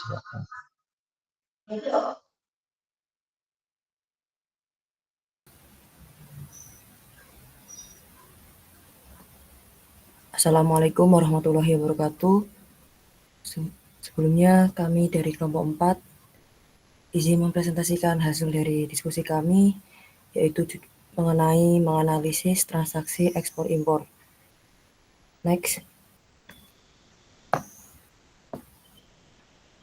silakan. Assalamualaikum warahmatullahi wabarakatuh. Sebelumnya kami dari kelompok 4 izin mempresentasikan hasil dari diskusi kami, yaitu mengenai menganalisis transaksi ekspor impor. Next.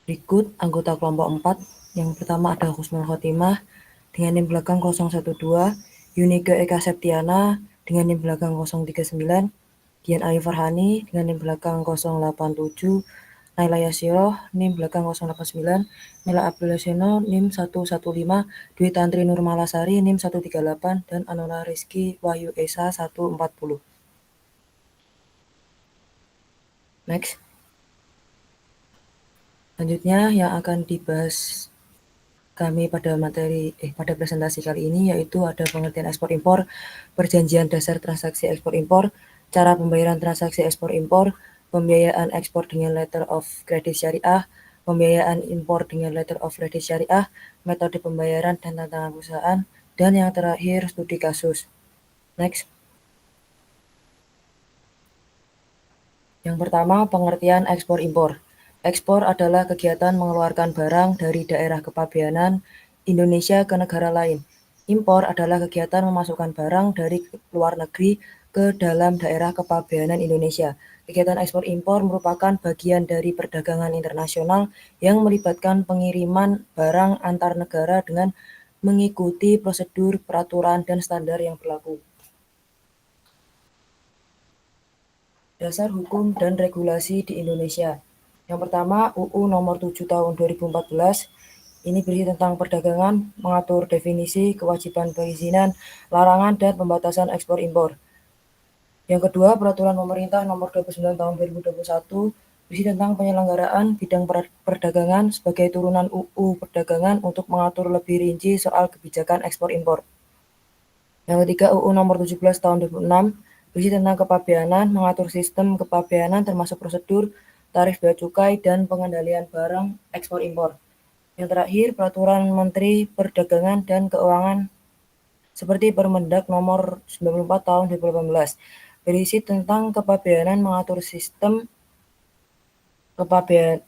Berikut anggota kelompok 4. Yang pertama ada Husnul Khotimah dengan NIM belakang 012, Yunike Eka Septiana dengan NIM belakang 039, Dian Ayu Farhani dengan NIM belakang 087, Naila Yasiroh NIM belakang 089, Mela Abdullah Seno NIM 115, Dwi Tantri Nurmalasari NIM 138, dan Anola Rizky Wahyu Esa 140. Next. Selanjutnya yang akan dibahas kami pada presentasi kali ini yaitu ada pengertian ekspor impor, perjanjian dasar transaksi ekspor impor, cara pembayaran transaksi ekspor impor, pembiayaan ekspor dengan letter of credit syariah, pembiayaan impor dengan letter of credit syariah, metode pembayaran dan tantangan perusahaan, dan yang terakhir studi kasus. Next. Yang pertama, pengertian ekspor impor. Ekspor adalah kegiatan mengeluarkan barang dari daerah kepabeanan Indonesia ke negara lain. Impor adalah kegiatan memasukkan barang dari luar negeri ke dalam daerah kepabeanan Indonesia. Kegiatan ekspor impor merupakan bagian dari perdagangan internasional yang melibatkan pengiriman barang antar negara dengan mengikuti prosedur, peraturan, dan standar yang berlaku. Dasar hukum dan regulasi di Indonesia. Yang pertama, UU Nomor 7 Tahun 2014. Ini berisi tentang perdagangan, mengatur definisi, kewajiban perizinan, larangan, dan pembatasan ekspor impor. Yang kedua, Peraturan Pemerintah Nomor 29 Tahun 2021 berisi tentang penyelenggaraan bidang perdagangan sebagai turunan UU Perdagangan untuk mengatur lebih rinci soal kebijakan ekspor impor. Yang ketiga, UU Nomor 17 Tahun 2006 berisi tentang kepabeanan, mengatur sistem kepabeanan termasuk prosedur, tarif bea cukai, dan pengendalian barang ekspor impor. Yang terakhir, Peraturan Menteri Perdagangan dan Keuangan seperti Permendag Nomor 94 Tahun 2018 berisi tentang kepabeanan, mengatur sistem kepabeanan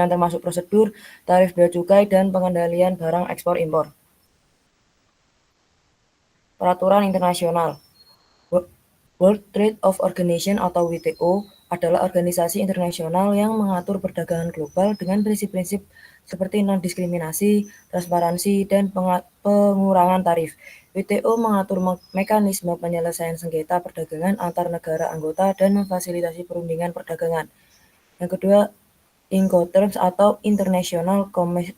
termasuk prosedur, tarif bea cukai, dan pengendalian barang ekspor impor. Peraturan internasional. World Trade Organization atau WTO adalah organisasi internasional yang mengatur perdagangan global dengan prinsip-prinsip seperti non-diskriminasi, transparansi, dan pengurangan tarif. WTO mengatur mekanisme penyelesaian sengketa perdagangan antar negara anggota dan memfasilitasi perundingan perdagangan. Yang kedua, Incoterms atau International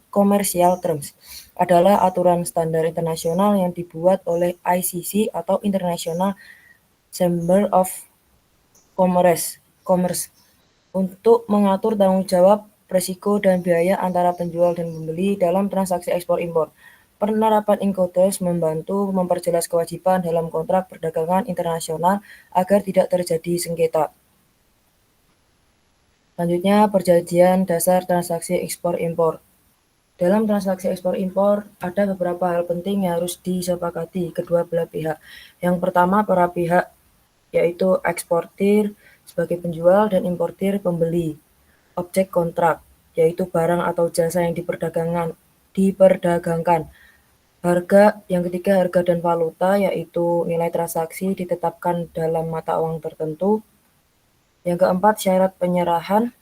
Commercial Terms adalah aturan standar internasional yang dibuat oleh ICC atau International Chamber of Commerce untuk mengatur tanggung jawab, risiko, dan biaya antara penjual dan pembeli dalam transaksi ekspor impor. Penerapan Incoterms membantu memperjelas kewajiban dalam kontrak perdagangan internasional agar tidak terjadi sengketa. Selanjutnya, perjanjian dasar transaksi ekspor impor. Dalam transaksi ekspor impor, ada beberapa hal penting yang harus disepakati kedua belah pihak. Yang pertama, para pihak yaitu eksportir sebagai penjual dan importir pembeli. Objek kontrak, yaitu barang atau jasa yang diperdagangkan. Harga, yang ketiga harga dan valuta, yaitu nilai transaksi ditetapkan dalam mata uang tertentu. Yang keempat, syarat penyerahan.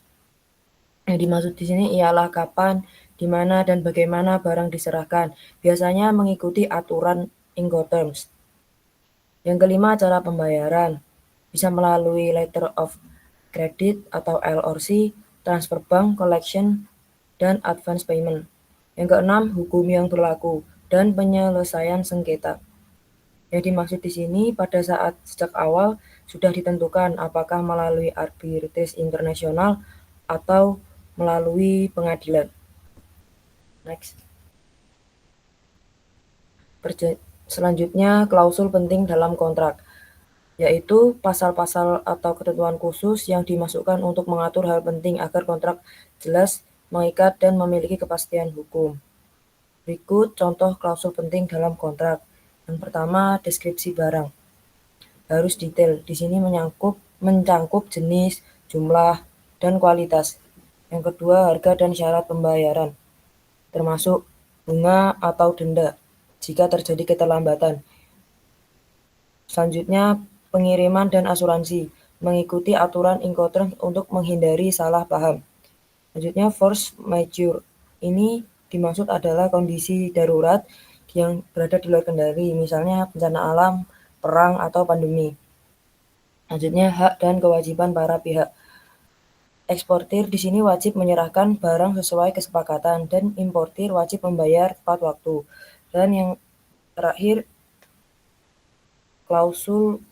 Yang dimaksud di sini ialah kapan, di mana, dan bagaimana barang diserahkan. Biasanya mengikuti aturan Incoterms. Yang kelima, cara pembayaran. Bisa melalui letter of credit atau LOC, transfer bank, collection, dan advance payment. Yang keenam, hukum yang berlaku dan penyelesaian sengketa. Yang dimaksud di sini pada saat sejak awal sudah ditentukan apakah melalui arbitrase internasional atau melalui pengadilan. Next. Selanjutnya, klausul penting dalam kontrak. yaitu pasal-pasal atau ketentuan khusus yang dimasukkan untuk mengatur hal penting agar kontrak jelas, mengikat, dan memiliki kepastian hukum. Berikut contoh klausul penting dalam kontrak. Yang pertama, deskripsi barang. Harus detail. Di sini mencangkup jenis, jumlah, dan kualitas. Yang kedua, harga dan syarat pembayaran, termasuk bunga atau denda jika terjadi keterlambatan. Selanjutnya, pengiriman dan asuransi, mengikuti aturan Incoterms untuk menghindari salah paham. Selanjutnya, force majeure. Ini dimaksud adalah kondisi darurat yang berada di luar kendali, misalnya bencana alam, perang, atau pandemi. Selanjutnya, hak dan kewajiban para pihak. Eksportir di sini wajib menyerahkan barang sesuai kesepakatan dan importir wajib membayar tepat waktu. Dan yang terakhir, klausul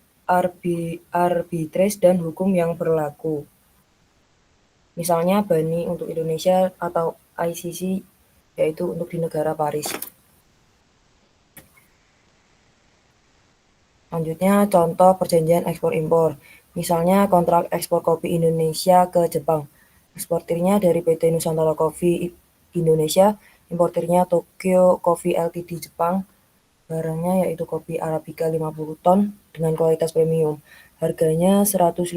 arbitrase dan hukum yang berlaku. Misalnya BANI untuk Indonesia atau ICC yaitu untuk di negara Paris. Selanjutnya contoh perjanjian ekspor impor. Misalnya kontrak ekspor kopi Indonesia ke Jepang. Eksportirnya dari PT Nusantara Coffee Indonesia, importirnya Tokyo Coffee Ltd Jepang. Barangnya yaitu kopi Arabica 50 ton dengan kualitas premium. Harganya 150.000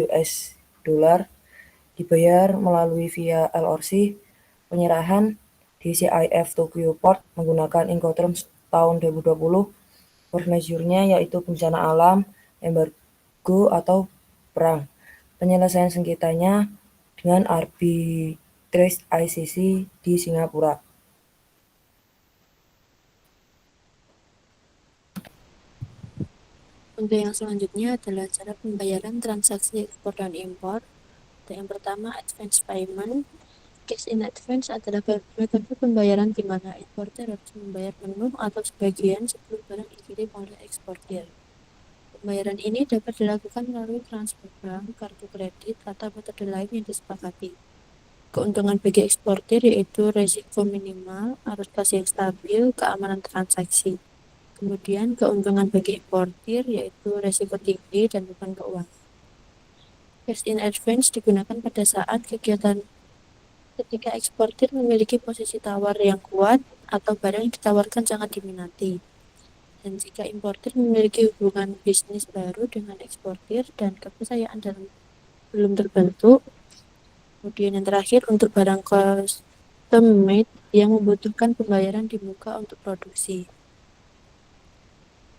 US dollar. Dibayar melalui via LRC. Penyerahan di CIF Tokyo Port menggunakan Incoterms tahun 2020. Force majeure-nya yaitu bencana alam, embargo, atau perang. Penyelesaian sengketanya dengan arbitrase ICC di Singapura. Untuk yang selanjutnya adalah cara pembayaran transaksi ekspor dan impor. Untuk yang pertama, advance payment. Cash in advance adalah metode pembayaran di mana importer harus membayar penuh atau sebagian sebelum barang dikirim oleh eksportir. Pembayaran ini dapat dilakukan melalui transfer bank, kartu kredit, atau metode lain yang disepakati. Keuntungan bagi eksportir yaitu risiko minimal, arus kas yang stabil, keamanan transaksi. Kemudian keuntungan bagi importir yaitu risiko tinggi dan beban keuangan. Cash in advance digunakan pada saat kegiatan ketika eksportir memiliki posisi tawar yang kuat atau barang yang ditawarkan sangat diminati. Dan jika importir memiliki hubungan bisnis baru dengan eksportir dan kepercayaan dalam belum terbentuk. Kemudian yang terakhir untuk barang custom made yang membutuhkan pembayaran di muka untuk produksi.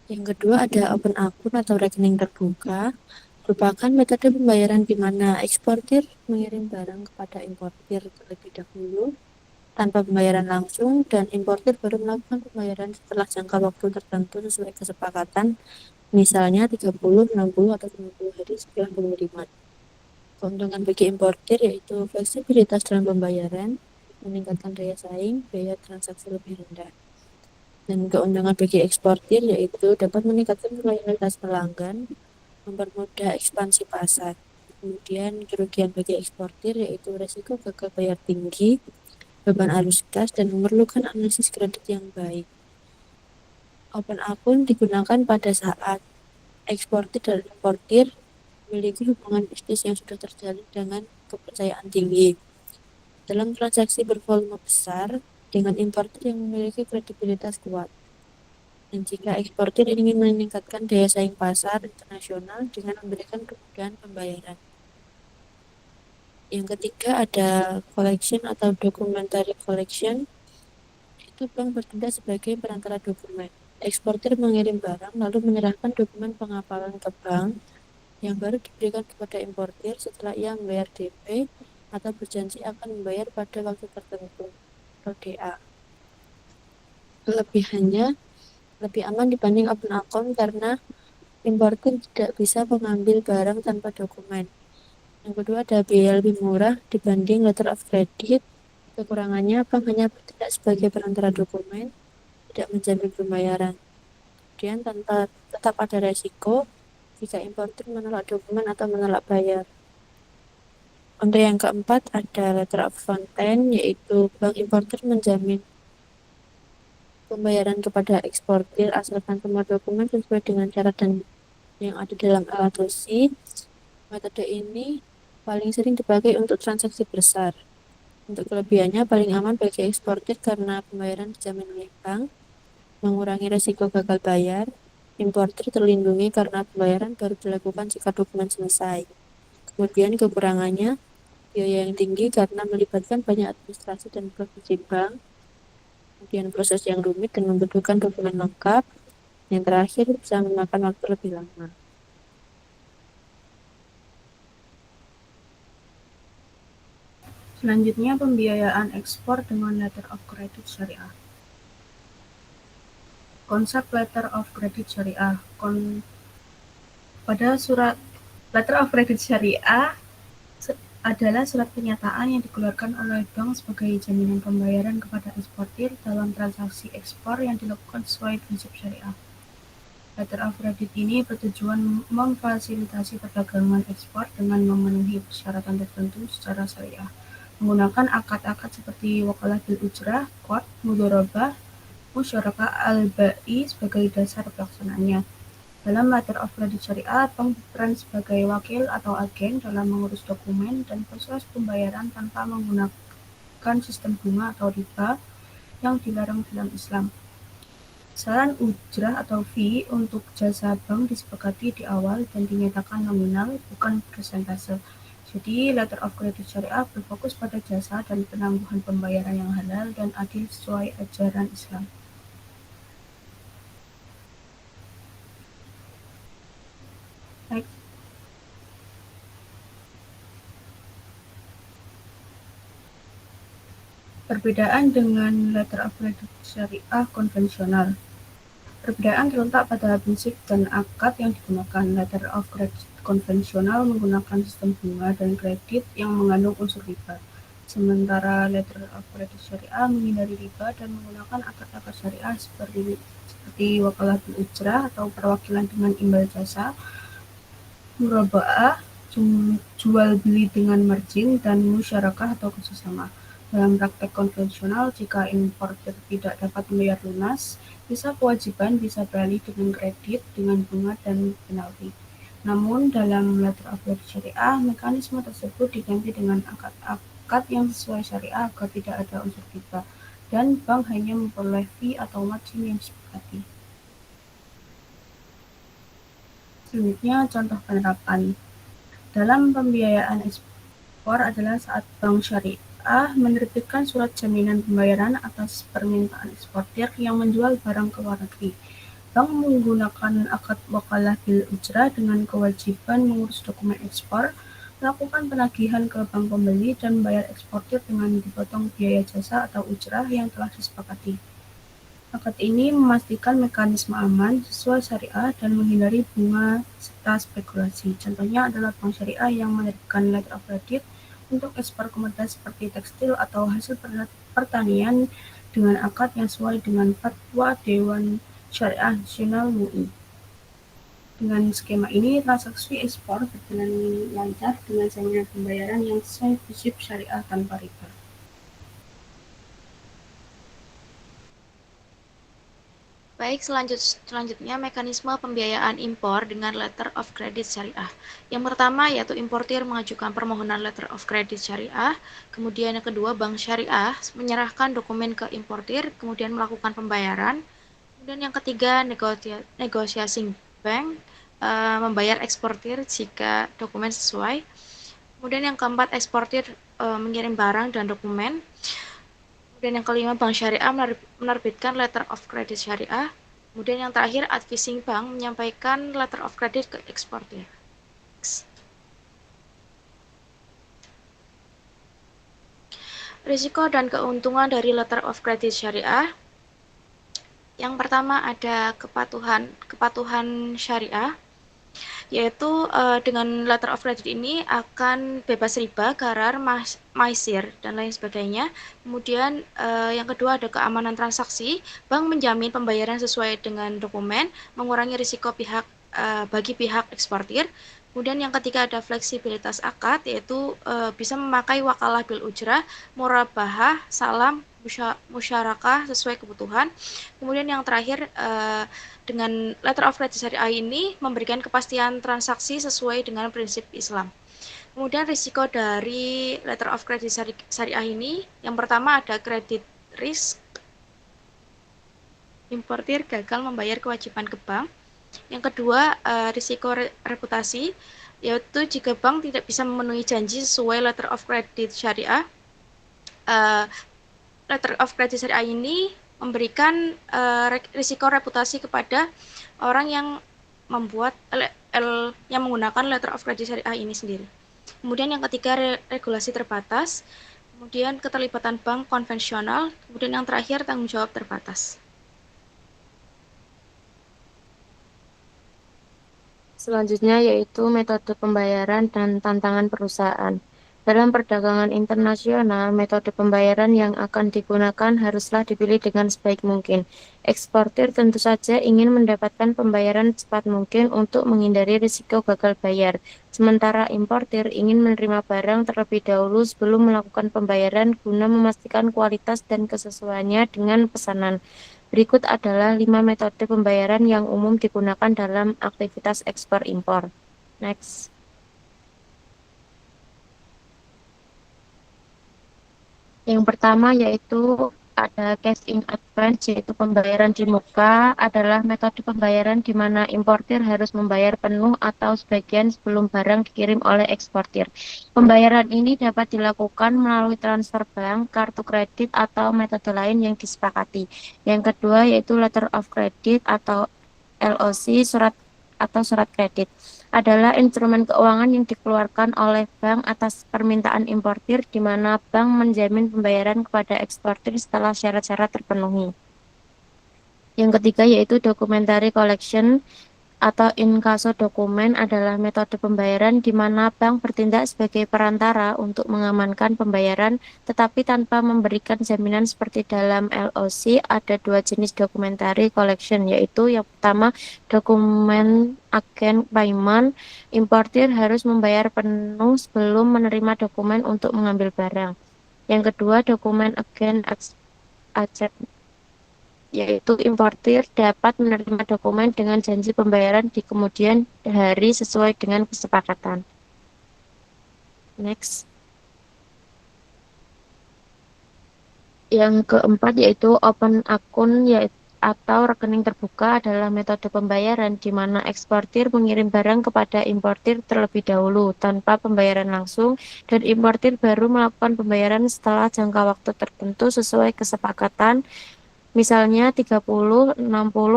Yang kedua ada open akun atau rekening terbuka, merupakan metode pembayaran di mana eksportir mengirim barang kepada importir terlebih dahulu tanpa pembayaran langsung dan importir baru melakukan pembayaran setelah jangka waktu tertentu sesuai kesepakatan, misalnya 30, 60, atau 50 hari setelah pengiriman. Keuntungan bagi importir yaitu fleksibilitas dalam pembayaran, meningkatkan daya saing, biaya transaksi lebih rendah. Dan keuntungan bagi eksportir yaitu dapat meningkatkan loyalitas pelanggan, mempermudah ekspansi pasar. Kemudian kerugian bagi eksportir yaitu resiko gagal bayar tinggi, beban arus kas, dan memerlukan analisis kredit yang baik. Open akun digunakan pada saat eksportir dan importir memiliki hubungan bisnis yang sudah terjalin dengan kepercayaan tinggi. Dalam transaksi bervolume besar dengan importir yang memiliki kredibilitas kuat. Dan jika eksportir ingin meningkatkan daya saing pasar internasional dengan memberikan kemudahan pembayaran. Yang ketiga ada collection atau documentary collection. Itu bank bertindak sebagai perantara dokumen. Eksportir mengirim barang lalu menyerahkan dokumen pengapalan ke bank yang baru diberikan kepada importir setelah ia membayar DP atau berjanji akan membayar pada waktu tertentu atau DA. Kelebihannya lebih aman dibanding open account karena importir tidak bisa mengambil barang tanpa dokumen. Yang kedua ada biaya lebih murah dibanding letter of credit. Kekurangannya bank hanya bertindak sebagai perantara dokumen, tidak menjamin pembayaran. Kemudian tetap ada resiko jika importir menolak dokumen atau menolak bayar. Untuk yang keempat ada letter of content, yaitu bank importer menjamin pembayaran kepada eksportir asalkan semua dokumen sesuai dengan syarat dan yang ada dalam L+C. Metode ini paling sering dipakai untuk transaksi besar. Untuk kelebihannya paling aman bagi eksportir karena pembayaran dijamin oleh bank, mengurangi risiko gagal bayar. Importir terlindungi karena pembayaran baru dilakukan jika dokumen selesai. Kemudian kekurangannya, biaya yang tinggi karena melibatkan banyak administrasi dan provisi bank, kemudian proses yang rumit dan membutuhkan dokumen lengkap, yang terakhir bisa memakan waktu lebih lama. Selanjutnya, pembiayaan ekspor dengan letter of credit syariah. Konsep letter of credit syariah. Pada surat letter of credit syariah adalah surat pernyataan yang dikeluarkan oleh bank sebagai jaminan pembayaran kepada eksportir dalam transaksi ekspor yang dilakukan sesuai prinsip syariah. Letter of credit ini bertujuan memfasilitasi perdagangan ekspor dengan memenuhi persyaratan tertentu secara syariah, menggunakan akad-akad seperti wakalah bil ujrah, qard, mudharabah, musyarakah al-bai sebagai dasar pelaksanaannya. Dalam letter of credit syariah, bank berperan sebagai wakil atau agen dalam mengurus dokumen dan proses pembayaran tanpa menggunakan sistem bunga atau riba yang dilarang dalam Islam. Besaran ujrah atau fee untuk jasa bank disepakati di awal dan dinyatakan nominal, bukan persentase. Jadi, letter of credit syariah berfokus pada jasa dan penangguhan pembayaran yang halal dan adil sesuai ajaran Islam. Next. Perbedaan dengan letter of credit syariah konvensional. Perbedaan terletak pada prinsip dan akad yang digunakan. Letter of credit konvensional menggunakan sistem bunga dan kredit yang mengandung unsur riba. Sementara letter of credit syariah menghindari riba dan menggunakan akad-akad syariah seperti wakalah bil ujrah atau perwakilan dengan imbal jasa, murabaah, jual beli dengan margin, dan musyarakah atau kerjasama. Dalam praktek konvensional, jika importer tidak dapat membayar lunas, visa kewajiban bisa beralih dengan kredit dengan bunga dan penalti. Namun, dalam letter of credit syariah, mekanisme tersebut diganti dengan akad-akad yang sesuai syariah agar tidak ada unsur riba, dan bank hanya memperoleh fee atau margin yang disepakati. Selanjutnya, contoh penerapan. Dalam pembiayaan ekspor adalah saat bank syariah menerbitkan surat jaminan pembayaran atas permintaan eksportir yang menjual barang ke luar negeri. Bank menggunakan akad wakalah bil ujrah dengan kewajiban mengurus dokumen ekspor, melakukan penagihan ke bank pembeli, dan membayar eksportir dengan dipotong biaya jasa atau ujrah yang telah disepakati. Akad ini memastikan mekanisme aman sesuai syariah dan menghindari bunga serta spekulasi. Contohnya adalah bank syariah yang menerbitkan letter of credit untuk ekspor komoditas seperti tekstil atau hasil pertanian dengan akad yang sesuai dengan fatwa Dewan Syariah Nasional MUI. Dengan skema ini, transaksi ekspor berjalan lancar dengan jaminan pembayaran yang sesuai prinsip syariah tanpa riba. Baik, selanjutnya mekanisme pembiayaan impor dengan letter of credit syariah. Yang pertama yaitu importir mengajukan permohonan letter of credit syariah, kemudian yang kedua bank syariah menyerahkan dokumen ke importir, kemudian melakukan pembayaran, kemudian yang ketiga negosiasi bank membayar eksportir jika dokumen sesuai, kemudian yang keempat eksportir mengirim barang dan dokumen. Kemudian yang kelima, bank syariah menerbitkan letter of credit syariah. Kemudian yang terakhir, advising bank menyampaikan letter of credit ke eksportir. Risiko dan keuntungan dari letter of credit syariah. Yang pertama ada kepatuhan syariah, yaitu dengan letter of credit ini akan bebas riba, gharar, maisir, dan lain sebagainya. Kemudian yang kedua ada keamanan transaksi, bank menjamin pembayaran sesuai dengan dokumen, mengurangi risiko bagi pihak eksportir. Kemudian yang ketiga ada fleksibilitas akad, yaitu bisa memakai wakalah bil ujrah, murabahah, salam, musyarakah sesuai kebutuhan. Kemudian yang terakhir, dengan letter of credit syariah ini memberikan kepastian transaksi sesuai dengan prinsip Islam. Kemudian risiko dari letter of credit syariah ini, yang pertama ada credit risk, importir gagal membayar kewajiban ke bank. Yang kedua, risiko reputasi, yaitu jika bank tidak bisa memenuhi janji sesuai letter of credit syariah. Letter of credit syariah ini memberikan risiko reputasi kepada orang yang membuat yang menggunakan letter of credit syariah ini sendiri. Kemudian yang ketiga, regulasi terbatas, kemudian keterlibatan bank konvensional, kemudian yang terakhir tanggung jawab terbatas. Selanjutnya yaitu metode pembayaran dan tantangan perusahaan. Dalam perdagangan internasional, metode pembayaran yang akan digunakan haruslah dipilih dengan sebaik mungkin. Eksportir tentu saja ingin mendapatkan pembayaran cepat mungkin untuk menghindari risiko gagal bayar. Sementara importir ingin menerima barang terlebih dahulu sebelum melakukan pembayaran guna memastikan kualitas dan kesesuaiannya dengan pesanan. Berikut adalah 5 metode pembayaran yang umum digunakan dalam aktivitas ekspor-impor. Next. Yang pertama yaitu ada cash in advance, yaitu pembayaran di muka, adalah metode pembayaran di mana importir harus membayar penuh atau sebagian sebelum barang dikirim oleh eksportir. Pembayaran ini dapat dilakukan melalui transfer bank, kartu kredit, atau metode lain yang disepakati. Yang kedua yaitu letter of credit atau LOC, surat kredit, adalah instrumen keuangan yang dikeluarkan oleh bank atas permintaan importir, di mana bank menjamin pembayaran kepada eksportir setelah syarat-syarat terpenuhi. Yang ketiga yaitu documentary collection atau inkaso dokumen, adalah metode pembayaran di mana bank bertindak sebagai perantara untuk mengamankan pembayaran, tetapi tanpa memberikan jaminan seperti dalam LOC. Ada 2 jenis documentary collection, yaitu yang pertama dokumen agent payment. Importir harus membayar penuh sebelum menerima dokumen untuk mengambil barang. Yang kedua dokumen agent accept, yaitu importir dapat menerima dokumen dengan janji pembayaran di kemudian hari sesuai dengan kesepakatan. Next. Yang keempat yaitu open akun, atau rekening terbuka, adalah metode pembayaran di mana eksportir mengirim barang kepada importir terlebih dahulu tanpa pembayaran langsung, dan importir baru melakukan pembayaran setelah jangka waktu tertentu sesuai kesepakatan, misalnya 30, 60,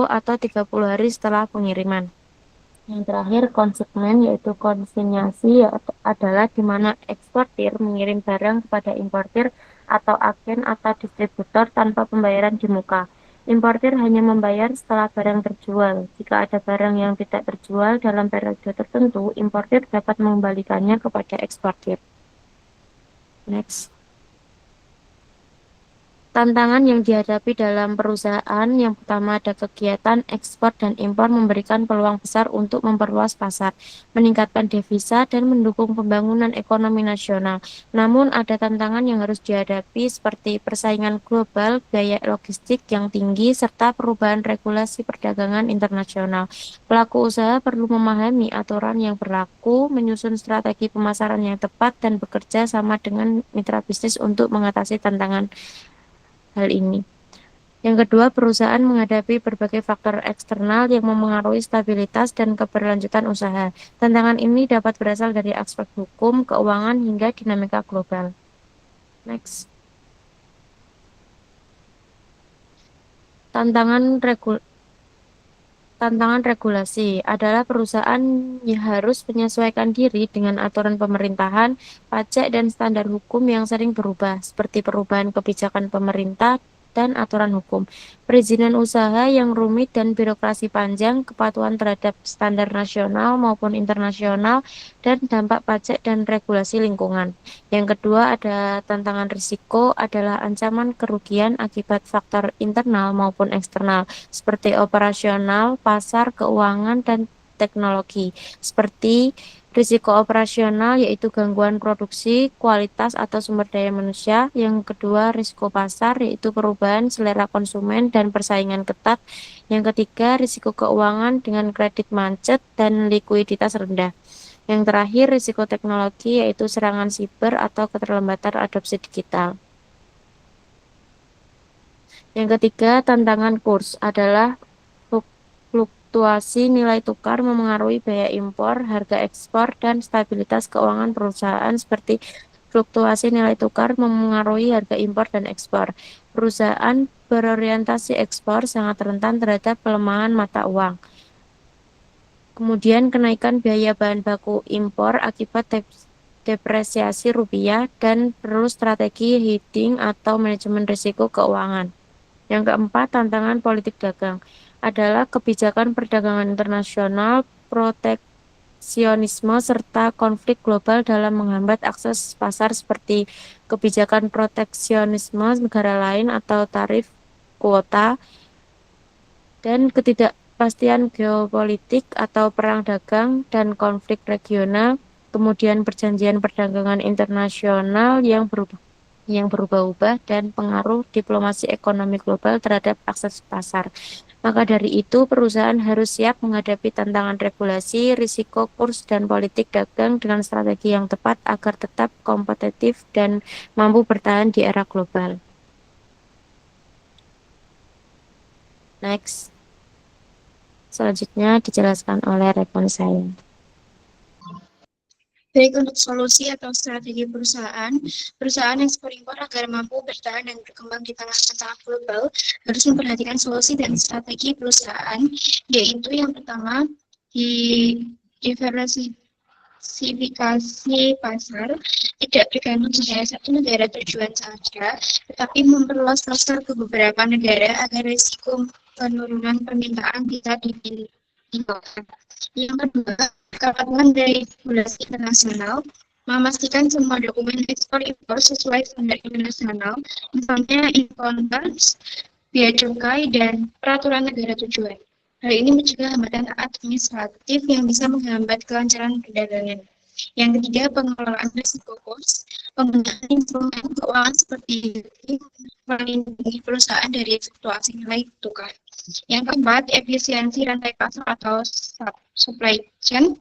atau 30 hari setelah pengiriman. Yang terakhir konsignen, yaitu konsinyasi, adalah di mana eksportir mengirim barang kepada importir atau agen atau distributor tanpa pembayaran di muka. Importir hanya membayar setelah barang terjual. Jika ada barang yang tidak terjual dalam periode tertentu, importir dapat mengembalikannya kepada eksportir. Next. Tantangan yang dihadapi dalam perusahaan, yang pertama ada kegiatan ekspor dan impor memberikan peluang besar untuk memperluas pasar, meningkatkan devisa, dan mendukung pembangunan ekonomi nasional. Namun ada tantangan yang harus dihadapi seperti persaingan global, biaya logistik yang tinggi, serta perubahan regulasi perdagangan internasional. Pelaku usaha perlu memahami aturan yang berlaku, menyusun strategi pemasaran yang tepat, dan bekerja sama dengan mitra bisnis untuk mengatasi tantangan hal ini. Yang kedua, perusahaan menghadapi berbagai faktor eksternal yang memengaruhi stabilitas dan keberlanjutan usaha. Tantangan ini dapat berasal dari aspek hukum, keuangan, hingga dinamika global. Next. Tantangan regulasi adalah perusahaan yang harus menyesuaikan diri dengan aturan pemerintahan, pajak, dan standar hukum yang sering berubah, seperti perubahan kebijakan pemerintah dan aturan hukum, perizinan usaha yang rumit dan birokrasi panjang, kepatuhan terhadap standar nasional maupun internasional, dan dampak pajak dan regulasi lingkungan. Yang kedua ada tantangan risiko, adalah ancaman kerugian akibat faktor internal maupun eksternal, seperti operasional, pasar, keuangan, dan teknologi, seperti risiko operasional yaitu gangguan produksi, kualitas atau sumber daya manusia. Yang kedua, risiko pasar yaitu perubahan selera konsumen dan persaingan ketat. Yang ketiga, risiko keuangan dengan kredit macet dan likuiditas rendah. Yang terakhir, risiko teknologi yaitu serangan siber atau keterlambatan adopsi digital. Yang ketiga, tantangan kurs adalah fluktuasi nilai tukar memengaruhi biaya impor, harga ekspor, dan stabilitas keuangan perusahaan seperti fluktuasi nilai tukar memengaruhi harga impor dan ekspor. Perusahaan berorientasi ekspor sangat rentan terhadap pelemahan mata uang. Kemudian kenaikan biaya bahan baku impor akibat depresiasi rupiah dan perlu strategi hedging atau manajemen risiko keuangan. Yang keempat, tantangan politik dagang adalah kebijakan perdagangan internasional, proteksionisme, serta konflik global dalam menghambat akses pasar seperti kebijakan proteksionisme negara lain atau tarif kuota, dan ketidakpastian geopolitik atau perang dagang dan konflik regional, kemudian perjanjian perdagangan internasional yang berubah-ubah dan pengaruh diplomasi ekonomi global terhadap akses pasar. Maka dari itu, perusahaan harus siap menghadapi tantangan regulasi, risiko kurs, dan politik dagang dengan strategi yang tepat agar tetap kompetitif dan mampu bertahan di era global. Next. Selanjutnya dijelaskan oleh rekan saya. Baik untuk solusi atau strategi perusahaan ekspor impor agar mampu bertahan dan berkembang di tengah tantangan global harus memperhatikan solusi dan strategi perusahaan, yaitu yang pertama diversifikasi pasar, tidak bergantung pada satu negara tujuan saja, tetapi memperluas pasar ke beberapa negara agar risiko penurunan permintaan bisa dihindarkan. Yang kedua, kepatuhan dari regulasi internasional, memastikan semua dokumen ekspor impor sesuai standar internasional, misalnya Incoterms, biaya cukai, dan peraturan negara tujuan. Hal ini mencegah hambatan administratif yang bisa menghambat kelancaran perdagangan. Yang ketiga, pengelolaan risiko kurs, penggunaan instrumen keuangan seperti melindungi perusahaan dari fluktuasi nilai tukar. Yang keempat, efisiensi rantai pasar atau supply chain,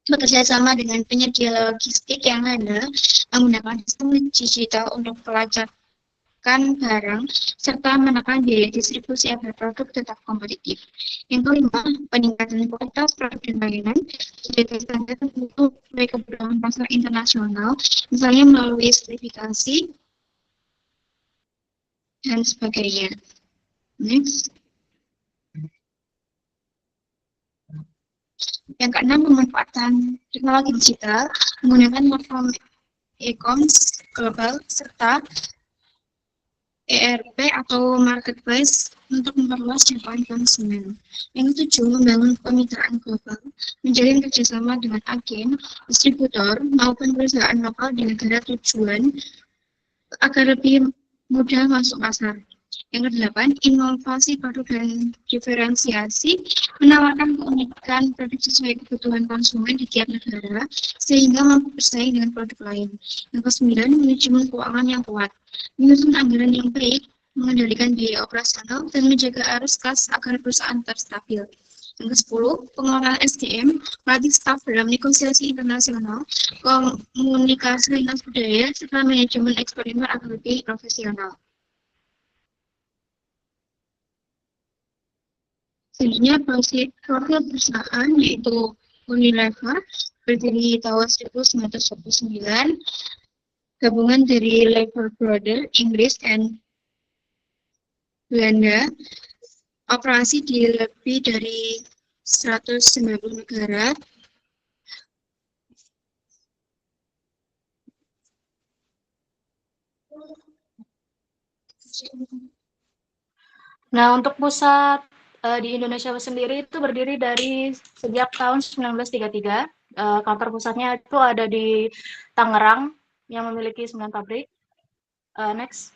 bekerja sama dengan penyedia logistik yang ada, menggunakan sistem digital untuk pelacakan barang, serta menekan biaya distribusi agar produk tetap kompetitif. Yang kelima, peningkatan kualitas produk dan layanan, menjaga standar untuk kebutuhan pasar internasional, misalnya melalui sertifikasi dan sebagainya. Next. Yang keenam, pemanfaatan teknologi digital menggunakan platform e-commerce global serta ERP atau marketplace untuk memperluas jangkauan konsumen. Yang ketujuh, membangun kemitraan global, menjalin kerjasama dengan agen, distributor, maupun perusahaan lokal di negara tujuan agar lebih mudah masuk pasar. Yang kedelapan, inovasi produk dan diferensiasi, menawarkan keunikan produk sesuai kebutuhan konsumen di tiap negara, sehingga mampu bersaing dengan produk lain. Yang kesembilan, manajemen keuangan yang kuat, menyusun anggaran yang baik, mengendalikan biaya operasional, dan menjaga arus kas agar perusahaan tetap stabil. Yang ke-10, pengelolaan SDM, melatih staf dalam negosiasi internasional, komunikasi lintas budaya, serta manajemen ekspor impor agar lebih profesional. Selanjutnya, profil perusahaan yaitu Unilever, berdiri tahun 1929, gabungan dari Lever Brothers, Inggris, dan Belanda, operasi di lebih dari 190 negara. Nah, untuk pusat di Indonesia sendiri itu berdiri dari sejak tahun 1933. Kantor pusatnya itu ada di Tangerang yang memiliki 9 pabrik. Next.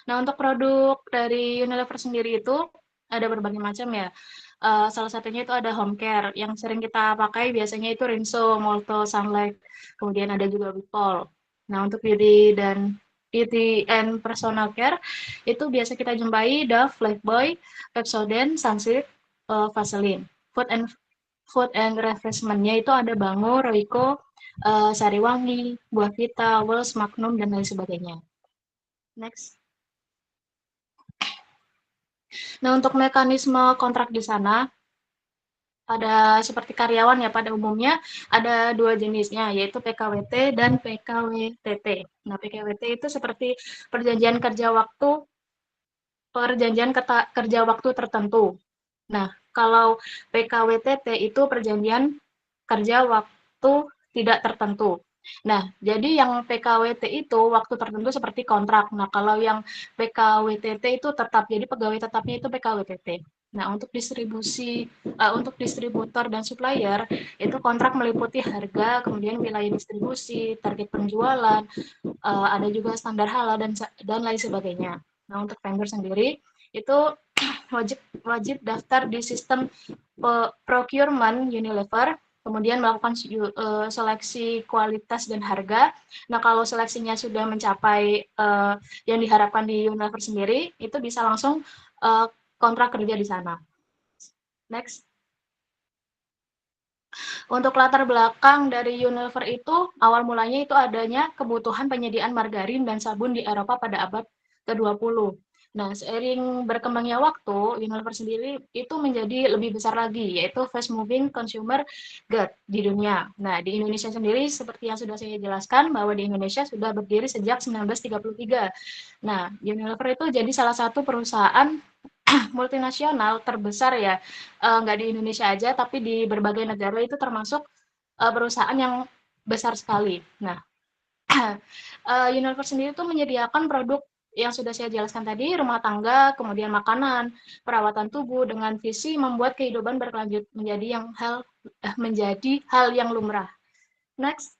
Nah, untuk produk dari Unilever sendiri itu ada berbagai macam ya. Salah satunya itu ada home care, yang sering kita pakai biasanya itu Rinso, Molto, Sunlight, kemudian ada juga Wipol. Nah, untuk beauty and personal care itu biasa kita jumpai Dove, Lifebuoy, Pepsodent, Sunsilk, Vaseline. Food and refreshment-nya itu ada Bango, Royco, Sariwangi, Buah Vita, Wels, Magnum, dan lain sebagainya. Next. Nah, untuk mekanisme kontrak di sana, ada seperti karyawan ya, pada umumnya ada dua jenisnya, yaitu PKWT dan PKWTT. Nah, PKWT itu seperti perjanjian kerja waktu tertentu. Nah, kalau PKWTT itu perjanjian kerja waktu tidak tertentu. Nah, jadi yang PKWT itu waktu tertentu seperti kontrak. Nah, kalau yang PKWTT itu tetap, jadi pegawai tetapnya itu PKWTT. Nah, untuk distributor dan supplier, itu kontrak meliputi harga, kemudian wilayah distribusi, target penjualan, ada juga standar halal dan lain sebagainya. Nah, untuk vendor sendiri, itu wajib daftar di sistem procurement Unilever, kemudian melakukan seleksi kualitas dan harga. Nah, kalau seleksinya sudah mencapai yang diharapkan di Unilever sendiri, itu bisa langsung kontrak kerja di sana. Next. Untuk latar belakang dari Unilever itu, awal mulanya itu adanya kebutuhan penyediaan margarin dan sabun di Eropa pada abad ke-20. Nah, seiring berkembangnya waktu, Unilever sendiri itu menjadi lebih besar lagi, yaitu fast moving consumer good di dunia. Nah, di Indonesia sendiri, seperti yang sudah saya jelaskan, bahwa di Indonesia sudah berdiri sejak 1933. Nah, Unilever itu jadi salah satu perusahaan multinasional terbesar ya, nggak di Indonesia aja, tapi di berbagai negara itu termasuk perusahaan yang besar sekali. Nah, Unilever sendiri itu menyediakan produk yang sudah saya jelaskan tadi, rumah tangga, kemudian makanan, perawatan tubuh dengan visi membuat kehidupan berkelanjut menjadi hal yang lumrah. Next.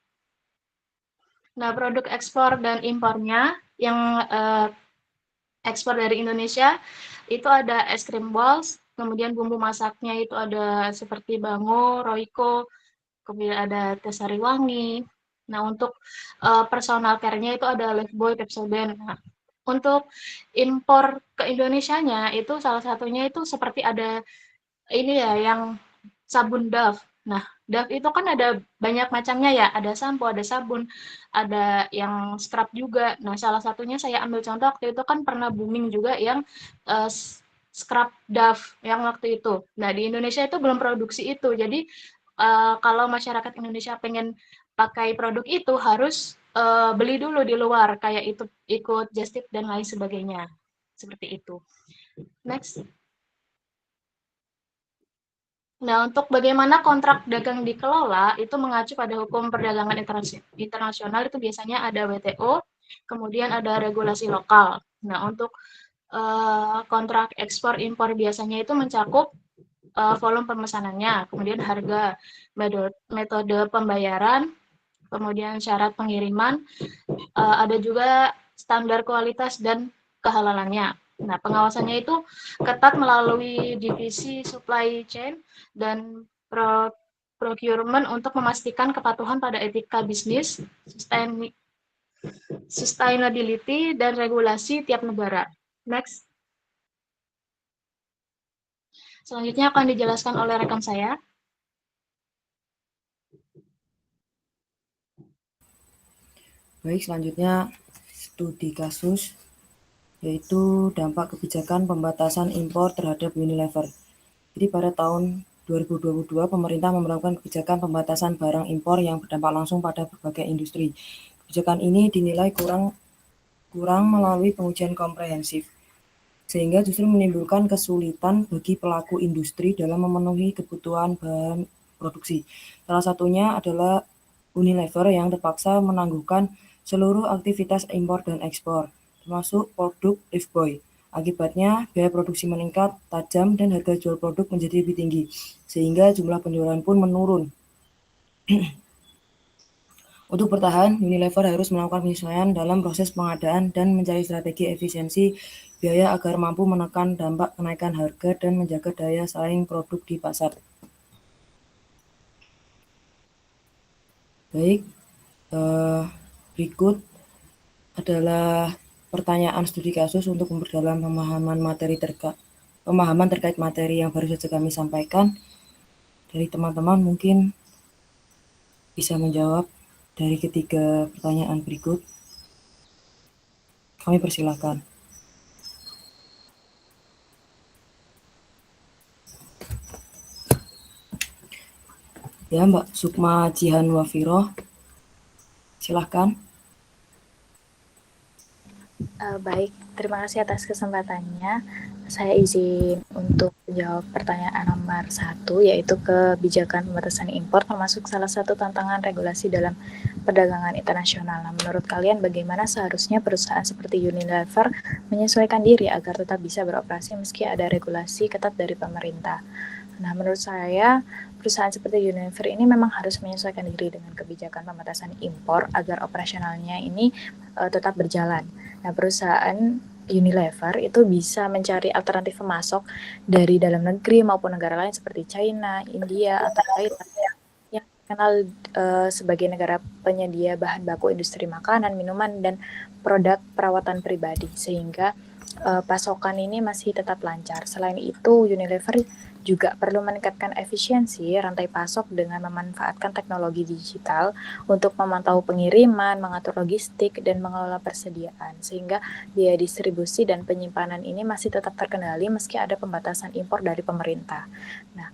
Nah, produk ekspor dan impornya yang ekspor dari Indonesia itu ada es krim balls, kemudian bumbu masaknya itu ada seperti Bango, Royco, kemudian ada teh Sariwangi. Nah, untuk personal care-nya itu ada Lifebuoy, Pepsodent. Nah, untuk impor ke Indonesianya itu salah satunya itu seperti ada ini ya, yang sabun Dove. Nah, Dove itu kan ada banyak macamnya ya, ada sampo, ada sabun, ada yang scrub juga. Nah, salah satunya saya ambil contoh waktu itu kan pernah booming juga yang scrub Dove yang waktu itu. Nah, di Indonesia itu belum produksi itu. Jadi, kalau masyarakat Indonesia pengen pakai produk itu harus beli dulu di luar, kayak itu ikut just tip dan lain sebagainya. Seperti itu. Next. Nah, untuk bagaimana kontrak dagang dikelola, itu mengacu pada hukum perdagangan internasional, itu biasanya ada WTO, kemudian ada regulasi lokal. Nah, untuk kontrak ekspor impor biasanya itu mencakup volume pemesanannya, kemudian harga, metode pembayaran, kemudian syarat pengiriman, ada juga standar kualitas dan kehalalannya. Nah, pengawasannya itu ketat melalui divisi supply chain dan procurement untuk memastikan kepatuhan pada etika bisnis, sustainability, dan regulasi tiap negara. Next. Selanjutnya akan dijelaskan oleh rekan saya. Baik, selanjutnya studi kasus, yaitu dampak kebijakan pembatasan impor terhadap Unilever. Jadi pada tahun 2022, pemerintah memperlakukan kebijakan pembatasan barang impor yang berdampak langsung pada berbagai industri. Kebijakan ini dinilai kurang melalui pengujian komprehensif, sehingga justru menimbulkan kesulitan bagi pelaku industri dalam memenuhi kebutuhan bahan produksi. Salah satunya adalah Unilever yang terpaksa menangguhkan seluruh aktivitas impor dan ekspor, termasuk produk Lifebuoy. Akibatnya, biaya produksi meningkat tajam dan harga jual produk menjadi lebih tinggi, sehingga jumlah penjualan pun menurun. Untuk bertahan, Unilever harus melakukan penyesuaian dalam proses pengadaan dan mencari strategi efisiensi biaya agar mampu menekan dampak kenaikan harga dan menjaga daya saing produk di pasar. Baik, berikut adalah pertanyaan studi kasus untuk memperdalam pemahaman terkait materi yang baru saja kami sampaikan. Dari teman-teman mungkin bisa menjawab dari ketiga pertanyaan berikut. Kami persilahkan. Ya, Mbak Sukma Jihan Wafiroh, silahkan. Baik, terima kasih atas kesempatannya. Saya izin untuk menjawab pertanyaan nomor 1, yaitu kebijakan pembatasan impor termasuk salah satu tantangan regulasi dalam perdagangan internasional. Nah, menurut kalian bagaimana seharusnya perusahaan seperti Unilever menyesuaikan diri agar tetap bisa beroperasi meski ada regulasi ketat dari pemerintah? Nah, menurut saya, perusahaan seperti Unilever ini memang harus menyesuaikan diri dengan kebijakan pembatasan impor agar operasionalnya ini tetap berjalan. Nah, perusahaan Unilever itu bisa mencari alternatif pemasok dari dalam negeri maupun negara lain seperti China, India, atau Thailand yang dikenal sebagai negara penyedia bahan baku industri makanan, minuman, dan produk perawatan pribadi, sehingga pasokan ini masih tetap lancar. Selain itu, Unilever juga perlu meningkatkan efisiensi rantai pasok dengan memanfaatkan teknologi digital untuk memantau pengiriman, mengatur logistik, dan mengelola persediaan, sehingga biaya distribusi dan penyimpanan ini masih tetap terkendali meski ada pembatasan impor dari pemerintah. Nah,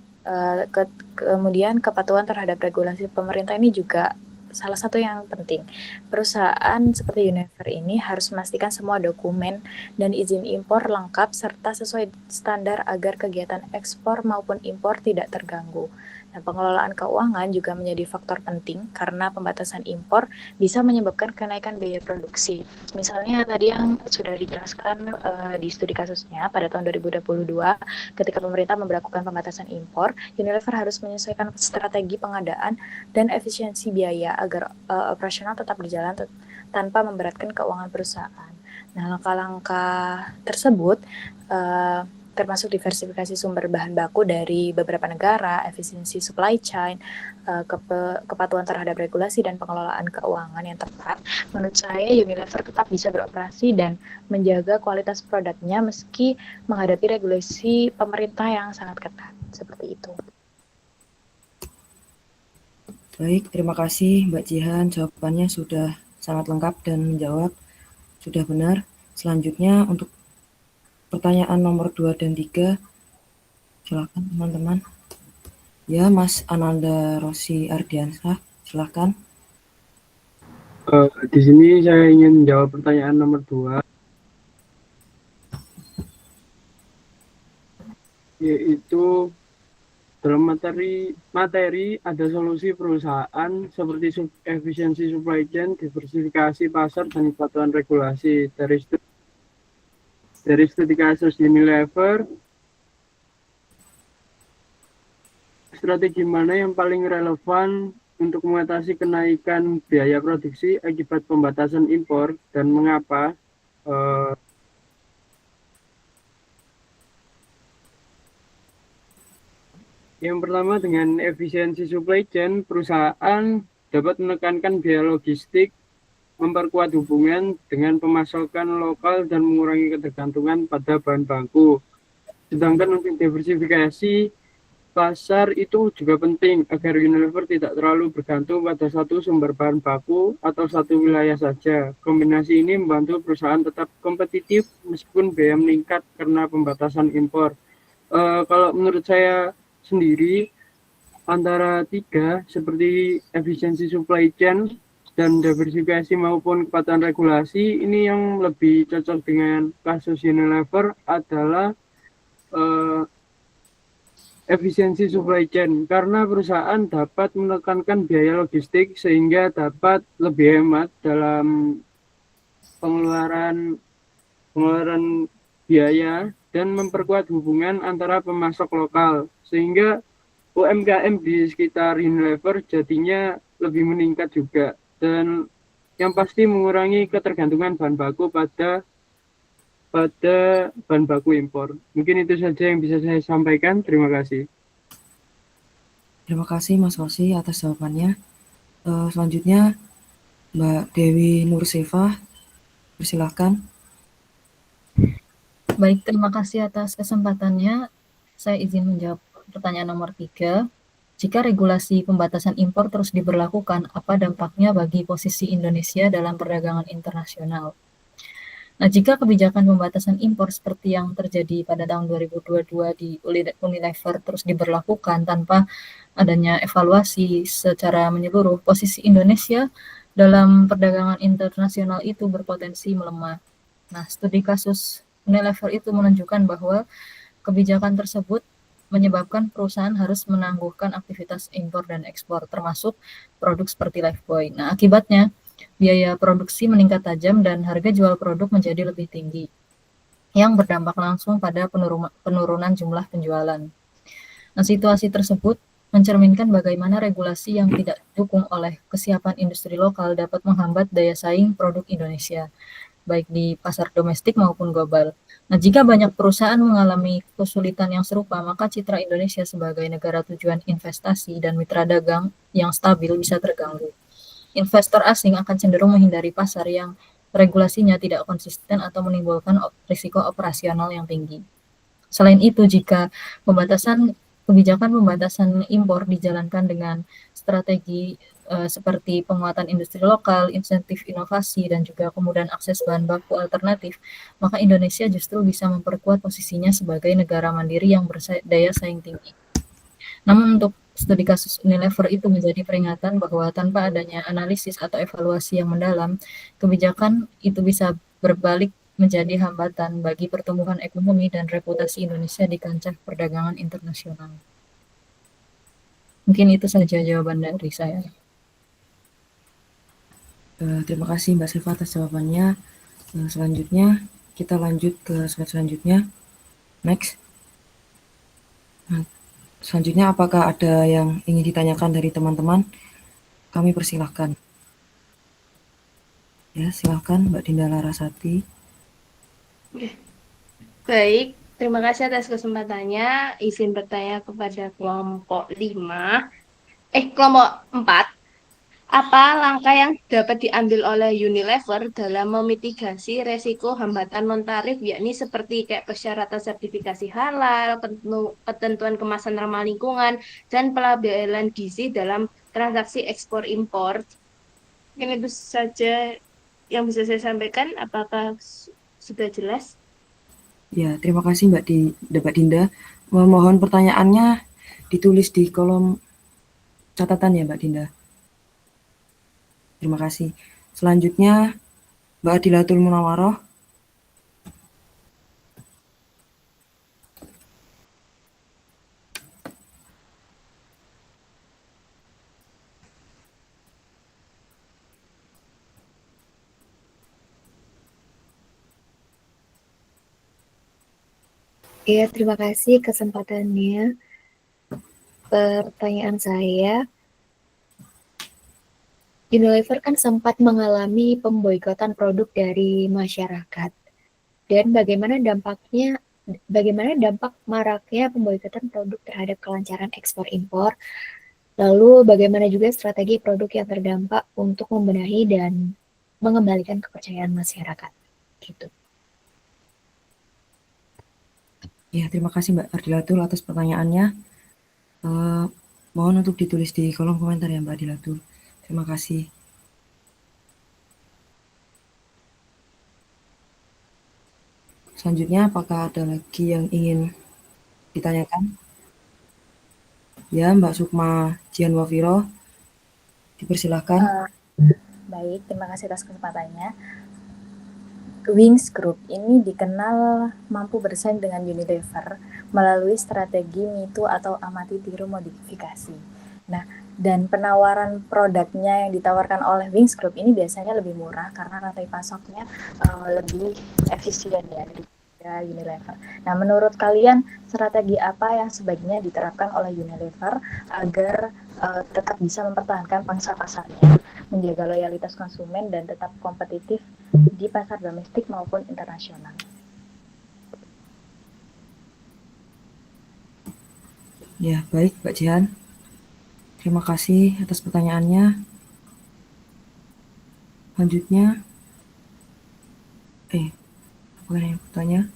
kemudian kepatuhan terhadap regulasi pemerintah ini juga salah satu yang penting. Perusahaan seperti Unilever ini harus memastikan semua dokumen dan izin impor lengkap serta sesuai standar agar kegiatan ekspor maupun impor tidak terganggu. Nah, pengelolaan keuangan juga menjadi faktor penting karena pembatasan impor bisa menyebabkan kenaikan biaya produksi. Misalnya tadi yang sudah dijelaskan di studi kasusnya pada tahun 2022 ketika pemerintah memberlakukan pembatasan impor, Unilever harus menyesuaikan strategi pengadaan dan efisiensi biaya agar operasional tetap berjalan tanpa memberatkan keuangan perusahaan. Nah, langkah-langkah tersebut termasuk diversifikasi sumber bahan baku dari beberapa negara, efisiensi supply chain, kepatuhan terhadap regulasi, dan pengelolaan keuangan yang tepat. Menurut saya, Unilever tetap bisa beroperasi dan menjaga kualitas produknya meski menghadapi regulasi pemerintah yang sangat ketat. Seperti itu. Baik, terima kasih Mbak Jihan. Jawabannya sudah sangat lengkap dan menjawab sudah benar. Selanjutnya untuk pertanyaan nomor 2 dan 3, silakan teman-teman. Ya, Mas Ananda Rossi Ardiansyah, silakan. Di sini saya ingin menjawab pertanyaan nomor 2, yaitu dalam materi ada solusi perusahaan seperti efisiensi supply chain, diversifikasi pasar, dan kepatuhan regulasi. Dari studi kasus Unilever, strategi mana yang paling relevan untuk mengatasi kenaikan biaya produksi akibat pembatasan impor dan mengapa? Yang pertama, dengan efisiensi supply chain, perusahaan dapat menekankan biaya logistik, memperkuat hubungan dengan pemasokan lokal, dan mengurangi ketergantungan pada bahan baku. Sedangkan untuk diversifikasi pasar itu juga penting agar Unilever tidak terlalu bergantung pada satu sumber bahan baku atau satu wilayah saja. Kombinasi ini membantu perusahaan tetap kompetitif meskipun biaya meningkat karena pembatasan impor. Kalau menurut saya sendiri, antara 3 seperti efisiensi supply chain dan diversifikasi maupun kepatuhan regulasi, ini yang lebih cocok dengan kasus Unilever adalah efisiensi supply chain, karena perusahaan dapat menekankan biaya logistik sehingga dapat lebih hemat dalam pengeluaran biaya dan memperkuat hubungan antara pemasok lokal, sehingga UMKM di sekitar Unilever jadinya lebih meningkat juga, dan yang pasti mengurangi ketergantungan bahan baku pada pada bahan baku impor. Mungkin itu saja yang bisa saya sampaikan. Terima kasih. Terima kasih Mas Rosi atas jawabannya. Selanjutnya Mbak Dewi Nurseva, persilahkan. Baik, terima kasih atas kesempatannya. Saya izin menjawab pertanyaan nomor 3. Jika regulasi pembatasan impor terus diberlakukan, apa dampaknya bagi posisi Indonesia dalam perdagangan internasional? Nah, jika kebijakan pembatasan impor seperti yang terjadi pada tahun 2022 di Unilever terus diberlakukan tanpa adanya evaluasi secara menyeluruh, posisi Indonesia dalam perdagangan internasional itu berpotensi melemah. Nah, studi kasus Unilever itu menunjukkan bahwa kebijakan tersebut menyebabkan perusahaan harus menangguhkan aktivitas impor dan ekspor, termasuk produk seperti Lifebuoy. Nah, akibatnya biaya produksi meningkat tajam dan harga jual produk menjadi lebih tinggi, yang berdampak langsung pada penurunan jumlah penjualan. Nah, situasi tersebut mencerminkan bagaimana regulasi yang tidak didukung oleh kesiapan industri lokal dapat menghambat daya saing produk Indonesia, baik di pasar domestik maupun global. Nah, jika banyak perusahaan mengalami kesulitan yang serupa, maka citra Indonesia sebagai negara tujuan investasi dan mitra dagang yang stabil bisa terganggu. Investor asing akan cenderung menghindari pasar yang regulasinya tidak konsisten atau menimbulkan risiko operasional yang tinggi. Selain itu, jika kebijakan pembatasan impor dijalankan dengan strategi seperti penguatan industri lokal, insentif inovasi, dan juga kemudahan akses bahan baku alternatif, maka Indonesia justru bisa memperkuat posisinya sebagai negara mandiri yang berdaya saing tinggi. Namun untuk studi kasus Unilever itu menjadi peringatan bahwa tanpa adanya analisis atau evaluasi yang mendalam, kebijakan itu bisa berbalik menjadi hambatan bagi pertumbuhan ekonomi dan reputasi Indonesia di kancah perdagangan internasional. Mungkin itu saja jawaban dari saya. Terima kasih Mbak Seva atas jawabannya. Selanjutnya kita lanjut ke slide selanjutnya. Next. Selanjutnya apakah ada yang ingin ditanyakan dari teman-teman? Kami persilahkan. Ya, silahkan Mbak Dinda Larasati. Baik, terima kasih atas kesempatannya. Izin bertanya kepada kelompok 4. Apa langkah yang dapat diambil oleh Unilever dalam memitigasi resiko hambatan non-tarif, yakni seperti kayak persyaratan sertifikasi halal, ketentuan kemasan ramah lingkungan, dan pelabelan gizi dalam transaksi ekspor-impor? Mungkin itu saja yang bisa saya sampaikan. Apakah sudah jelas? Ya, terima kasih Mbak Dinda. Mohon pertanyaannya ditulis di kolom catatan ya Mbak Dinda. Terima kasih. Selanjutnya Mbak Adilatul Munawaroh. Ya, terima kasih kesempatannya. Pertanyaan saya, Unilever kan sempat mengalami pemboikotan produk dari masyarakat. Dan bagaimana dampak maraknya pemboikotan produk terhadap kelancaran ekspor impor? Lalu bagaimana juga strategi produk yang terdampak untuk membenahi dan mengembalikan kepercayaan masyarakat? Gitu. Ya, terima kasih Mbak Adilatul atas pertanyaannya. Mohon untuk ditulis di kolom komentar ya Mbak Adilatul. Terima kasih. Selanjutnya, apakah ada lagi yang ingin ditanyakan? Ya, Mbak Sukma Jianwafiro, dipersilahkan. Baik, terima kasih atas kesempatannya. Wings Group ini dikenal mampu bersaing dengan Unilever melalui strategi MeToo atau amati tiru modifikasi. Nah, dan penawaran produknya yang ditawarkan oleh Wings Group ini biasanya lebih murah karena rantai pasoknya lebih efisien ya daripada Unilever. Nah, menurut kalian strategi apa yang sebaiknya diterapkan oleh Unilever agar tetap bisa mempertahankan pangsa pasarnya, menjaga loyalitas konsumen dan tetap kompetitif di pasar domestik maupun internasional? Ya, baik Mbak Jihan. Terima kasih atas pertanyaannya. Selanjutnya, apa yang bertanya?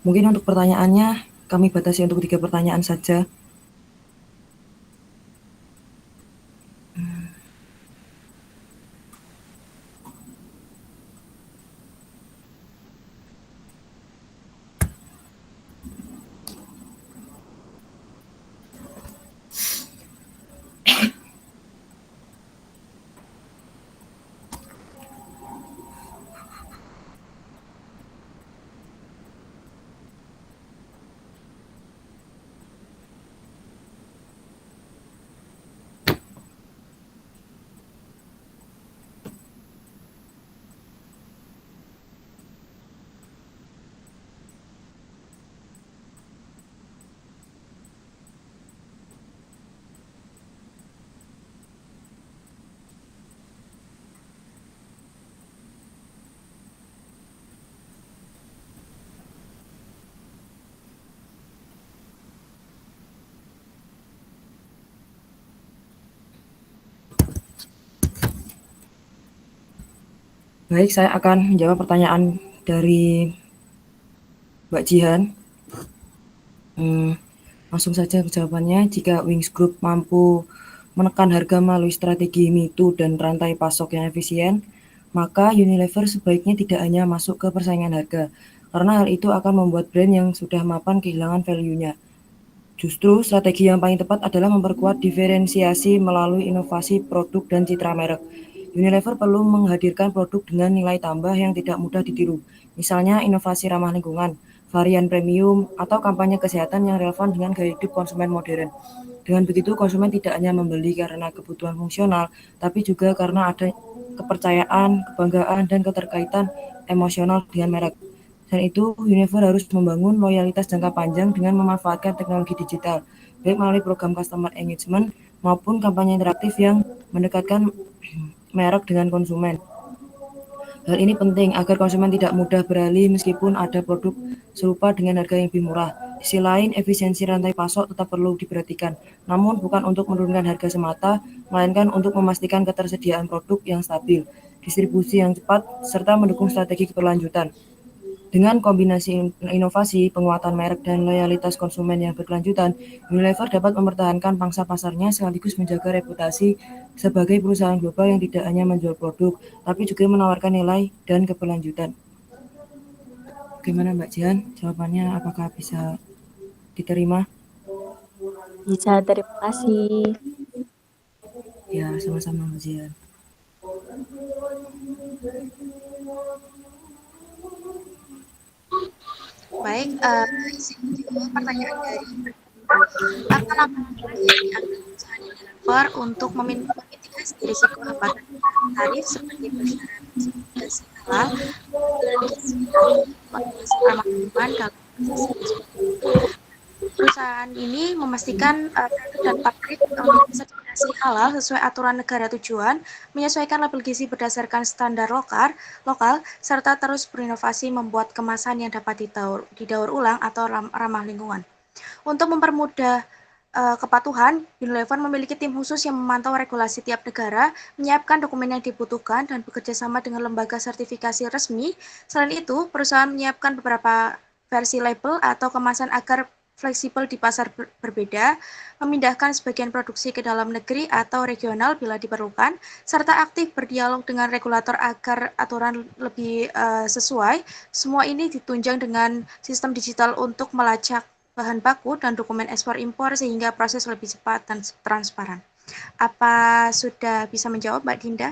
Mungkin untuk pertanyaannya kami batasi untuk 3 pertanyaan saja. Baik, saya akan menjawab pertanyaan dari Mbak Jihan. Langsung saja ke jawabannya. Jika Wings Group mampu menekan harga melalui strategi MeToo dan rantai pasok yang efisien, maka Unilever sebaiknya tidak hanya masuk ke persaingan harga, karena hal itu akan membuat brand yang sudah mapan kehilangan value-nya. Justru strategi yang paling tepat adalah memperkuat diferensiasi melalui inovasi produk dan citra merek. Unilever perlu menghadirkan produk dengan nilai tambah yang tidak mudah ditiru, misalnya inovasi ramah lingkungan, varian premium, atau kampanye kesehatan yang relevan dengan gaya hidup konsumen modern. Dengan begitu, konsumen tidak hanya membeli karena kebutuhan fungsional, tapi juga karena ada kepercayaan, kebanggaan, dan keterkaitan emosional dengan merek. Selain itu, Unilever harus membangun loyalitas jangka panjang dengan memanfaatkan teknologi digital, baik melalui program customer engagement maupun kampanye interaktif yang mendekatkan merek dengan konsumen. Hal ini penting agar konsumen tidak mudah beralih meskipun ada produk serupa dengan harga yang lebih murah. Di sisi lain, efisiensi rantai pasok tetap perlu diperhatikan, namun bukan untuk menurunkan harga semata, melainkan untuk memastikan ketersediaan produk yang stabil, distribusi yang cepat, serta mendukung strategi keberlanjutan. Dengan kombinasi inovasi, penguatan merek, dan loyalitas konsumen yang berkelanjutan, Unilever dapat mempertahankan pangsa pasarnya sekaligus menjaga reputasi sebagai perusahaan global yang tidak hanya menjual produk, tapi juga menawarkan nilai dan keberlanjutan. Bagaimana Mbak Jihan? Jawabannya apakah bisa diterima? Bisa, terima kasih. Ya, sama-sama Mbak Jihan. Baik, izin menjawab pertanyaan dari apa langkah yang diambil perusahaan Unilever untuk memitigasi risiko hambatan tarif seperti persyarat sertifikasi halal, koordinasi ramah lingkungan dalam proses ekspor. Perusahaan ini memastikan produk dan pabrik memiliki sertifikasi halal sesuai aturan negara tujuan, menyesuaikan label gizi berdasarkan standar lokal, serta terus berinovasi membuat kemasan yang dapat didaur ulang atau ramah lingkungan. Untuk mempermudah kepatuhan, Unilever memiliki tim khusus yang memantau regulasi tiap negara, menyiapkan dokumen yang dibutuhkan, dan bekerja sama dengan lembaga sertifikasi resmi. Selain itu, perusahaan menyiapkan beberapa versi label atau kemasan agar fleksibel di pasar berbeda, memindahkan sebagian produksi ke dalam negeri atau regional bila diperlukan, serta aktif berdialog dengan regulator agar aturan lebih sesuai. Semua ini ditunjang dengan sistem digital untuk melacak bahan baku dan dokumen ekspor impor sehingga proses lebih cepat dan transparan. Apa sudah bisa menjawab Mbak Dinda?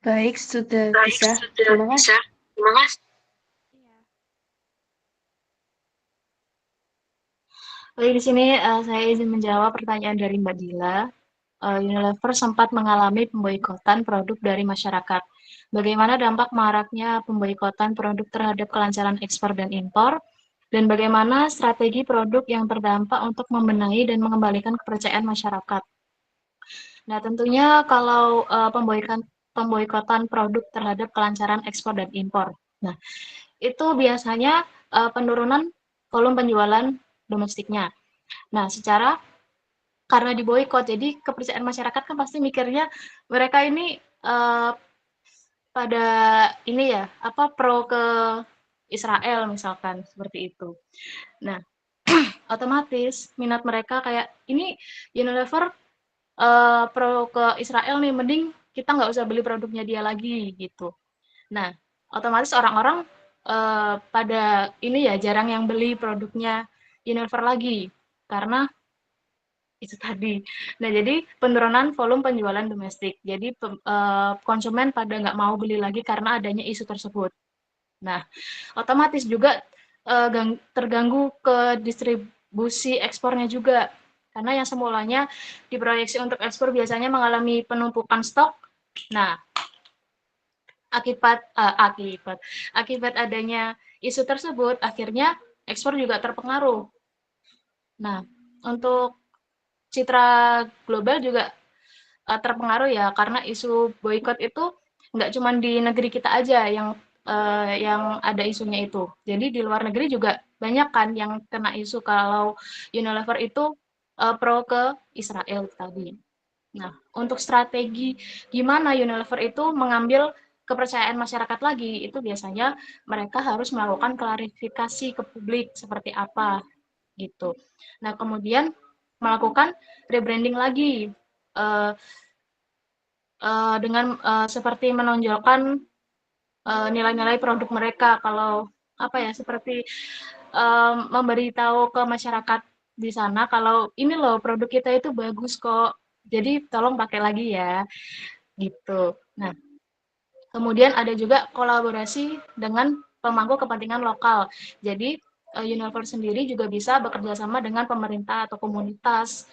Baik, sudah bisa. Terima kasih. Baik, di sini saya izin menjawab pertanyaan dari Mbak Dila. Unilever sempat mengalami pemboikotan produk dari masyarakat. Bagaimana dampak maraknya pemboikotan produk terhadap kelancaran ekspor dan impor? Dan bagaimana strategi produk yang terdampak untuk membenahi dan mengembalikan kepercayaan masyarakat. Nah, tentunya kalau pemboikotan produk terhadap kelancaran ekspor dan impor. Nah, itu biasanya penurunan volume penjualan domestiknya. Nah, karena diboikot, jadi kepercayaan masyarakat kan pasti mikirnya mereka ini pada ini ya, pro ke Israel misalkan seperti itu. Nah, otomatis minat mereka kayak ini Unilever pro ke Israel nih, mending kita nggak usah beli produknya dia lagi gitu. Nah, otomatis orang-orang pada ini ya jarang yang beli produknya Unilever lagi karena itu tadi. Nah, jadi penurunan volume penjualan domestik. Jadi konsumen pada nggak mau beli lagi karena adanya isu tersebut. Nah, otomatis juga terganggu ke distribusi ekspornya juga. Karena yang semulanya diproyeksi untuk ekspor biasanya mengalami penumpukan stok. Nah, akibat adanya isu tersebut, akhirnya ekspor juga terpengaruh. Nah, untuk citra global juga terpengaruh ya, karena isu boykot itu nggak cuma di negeri kita aja yang ada isunya itu. Jadi di luar negeri juga banyak kan yang kena isu kalau Unilever itu pro ke Israel tadi. Nah, untuk strategi gimana Unilever itu mengambil kepercayaan masyarakat lagi, itu biasanya mereka harus melakukan klarifikasi ke publik seperti apa gitu. Nah, kemudian melakukan rebranding lagi dengan seperti menonjolkan nilai-nilai produk mereka, kalau seperti memberitahu ke masyarakat di sana kalau ini loh produk kita itu bagus kok, jadi tolong pakai lagi ya gitu. Nah, kemudian ada juga kolaborasi dengan pemangku kepentingan lokal. Jadi Unilever sendiri juga bisa bekerja sama dengan pemerintah atau komunitas,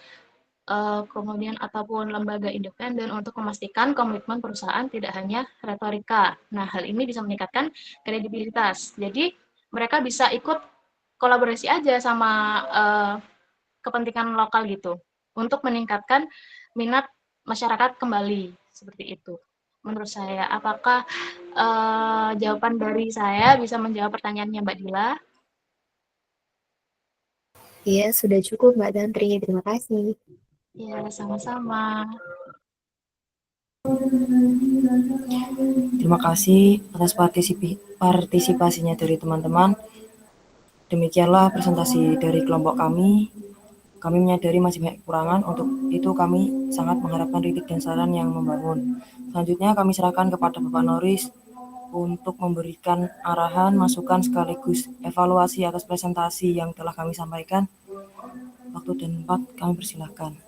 kemudian ataupun lembaga independen untuk memastikan komitmen perusahaan tidak hanya retorika. Nah, hal ini bisa meningkatkan kredibilitas. Jadi mereka bisa ikut kolaborasi aja sama kepentingan lokal gitu untuk meningkatkan minat masyarakat kembali seperti itu. Menurut saya, apakah jawaban dari saya bisa menjawab pertanyaannya Mbak Dila? Iya, sudah cukup Mbak Tantri. Terima kasih. Ya, sama-sama. Terima kasih atas partisipasinya dari teman-teman. Demikianlah presentasi dari kelompok kami. Kami menyadari masih banyak kekurangan, untuk itu kami sangat mengharapkan kritik dan saran yang membangun. Selanjutnya kami serahkan kepada Bapak Noris untuk memberikan arahan, masukan sekaligus evaluasi atas presentasi yang telah kami sampaikan. Waktu dan tempat kami persilahkan.